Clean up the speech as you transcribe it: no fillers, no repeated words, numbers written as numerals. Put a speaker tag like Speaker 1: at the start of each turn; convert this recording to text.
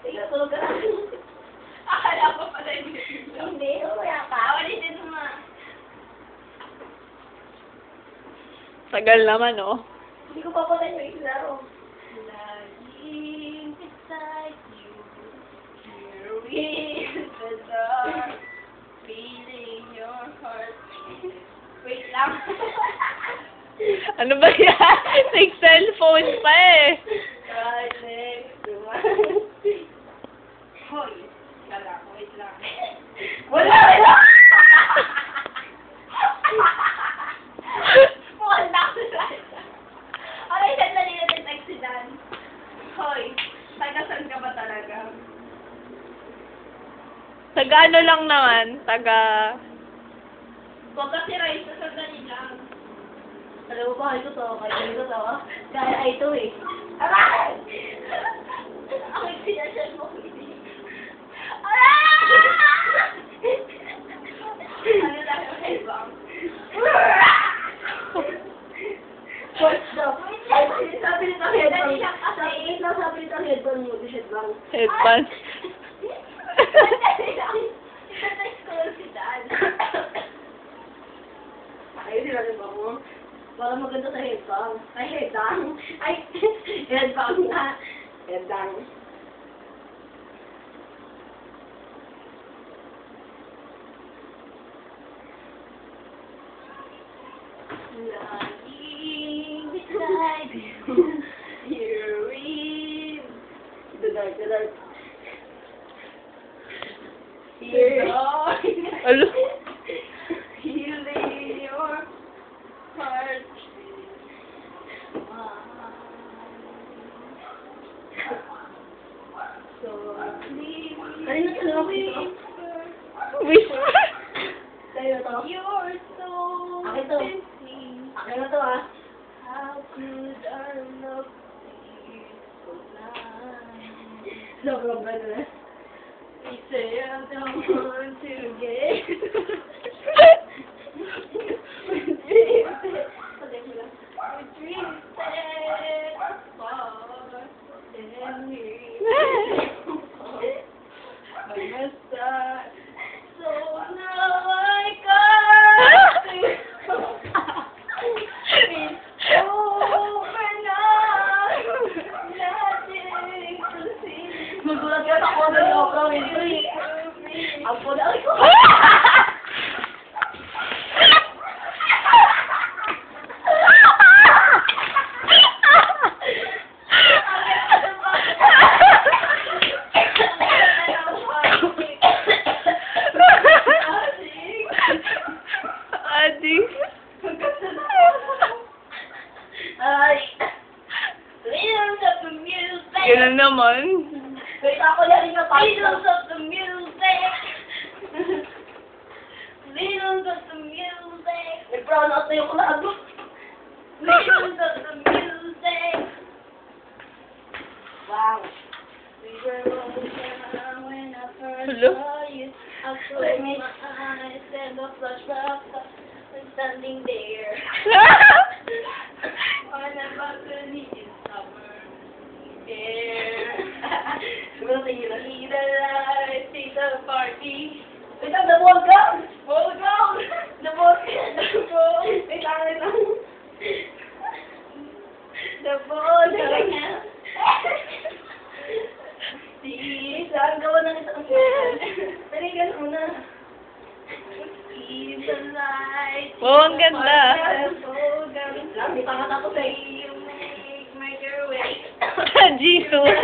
Speaker 1: Tinutulog ka lang.
Speaker 2: Akala ko pala hindi.
Speaker 1: Hindi, wala ka.
Speaker 2: Ulitin mo nga.
Speaker 3: Tagal naman, oh.
Speaker 1: Hindi ko papatay yung isa, oh.
Speaker 2: Laging beside you, here with the dark, feeling your heart. Wait lang.
Speaker 3: Ano ba yan? Like cellphone pa eh.
Speaker 2: Right next to my... Hoy, wait lang.
Speaker 1: Wala!
Speaker 2: Mukhang nakulat. Okay, sandali na din text si Dan. Hoy, taga-saan ka ba talaga?
Speaker 3: Taga ano lang naman? Taga...
Speaker 2: Huwag kasi Raisa, sandali lang.
Speaker 1: Alam mo ba, ito to, kaya ito to, kaya ay ito eh. Aray!
Speaker 2: Ako yung sinasyan mo, hindi. Ano lang yung headbang?
Speaker 1: What's the... Sabi nito headbang.
Speaker 2: Dali lang kasi.
Speaker 1: Sabi nito headbang mo, headbang.
Speaker 3: Headband.
Speaker 2: Dali lang. Itatext ko lang si Dan.
Speaker 1: Ayun, sila rin ba mo? Para maganda sa headbang. Ay, headbang. Ay, headbang na. Headbang.
Speaker 2: Laging beside you, here with
Speaker 1: The dark, the dark.
Speaker 2: the
Speaker 3: Alo?
Speaker 2: healing your heart. So
Speaker 1: Kanina ka naman ito.
Speaker 3: Whisper.
Speaker 1: Sa'yo to.
Speaker 2: you're so
Speaker 1: Akin to.
Speaker 2: busy.
Speaker 1: Akin na to ah.
Speaker 2: How could our love be so blind?
Speaker 1: Sobrang ganda na.
Speaker 2: We say I don't want to get. We drifted apart and we messed up. So now I got to it's over now. Nothing to see.
Speaker 1: Magulat ka sa kona ni Oprah Winfrey. Ang puna ko.
Speaker 3: Adi.
Speaker 1: Ay.
Speaker 2: Rhythms of the music.
Speaker 3: Yun na naman.
Speaker 1: Wait, ako na rin yung
Speaker 2: Rhythms of the music. Rhythms of the music.
Speaker 1: Nag-brown out na yung kulado.
Speaker 2: Rhythms of the music.
Speaker 1: Wow.
Speaker 2: We were rolling down when I first
Speaker 3: Hello?
Speaker 2: saw you. I closed my eyes and the flashback was standing there. On a balcony in summer air.
Speaker 1: Siguro tingin na.
Speaker 2: See the lights, see the party.
Speaker 1: Wait, ang nabuwag ka!
Speaker 2: Oh no! The boat is the boat.
Speaker 1: Wait, akin lang.
Speaker 2: The boat is
Speaker 1: Saan gawa ng isang Taligan mo na.
Speaker 2: See the light.
Speaker 3: Oh, ang ganda.
Speaker 2: Oh, ganda.
Speaker 1: Lang, di pa nga tapos eh.
Speaker 2: You make your way.
Speaker 3: Jesus.